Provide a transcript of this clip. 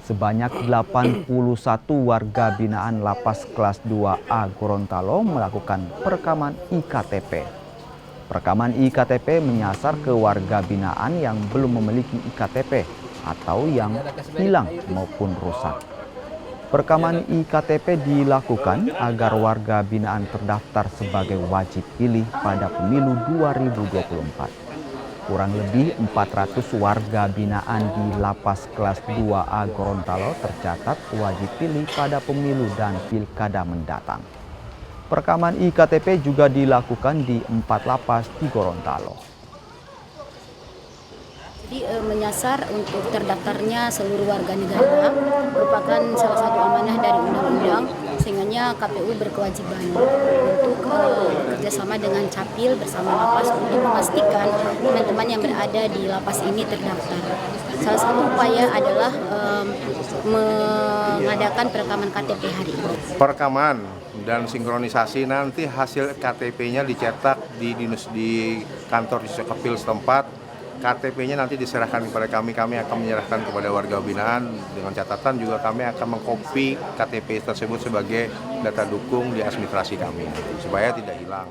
Sebanyak 81 warga binaan Lapas Kelas 2A Gorontalo melakukan perekaman IKTP. Perekaman IKTP menyasar ke warga binaan yang belum memiliki IKTP atau yang hilang maupun rusak. Perekaman IKTP dilakukan agar warga binaan terdaftar sebagai wajib pilih pada pemilu 2024. Kurang lebih 400 warga binaan di Lapas Kelas 2A Gorontalo tercatat wajib pilih pada pemilu dan pilkada mendatang. Perekaman IKTP juga dilakukan di 4 lapas di Gorontalo. Jadi menyasar untuk terdaftarnya seluruh warga negara merupakan salah satu amanah dari undang-undang, sehingga KPU berkewajiban untuk bekerjasama dengan Capil bersama lapas untuk memastikan teman-teman yang berada di lapas ini terdaftar. Salah satu upaya adalah mengadakan perekaman KTP hari ini. Perekaman dan sinkronisasi nanti hasil KTP-nya dicetak di kantor di Capil setempat. KTP-nya nanti diserahkan kepada kami akan menyerahkan kepada warga binaan dengan catatan juga kami akan mengkopi KTP tersebut sebagai data dukung di administrasi kami supaya tidak hilang.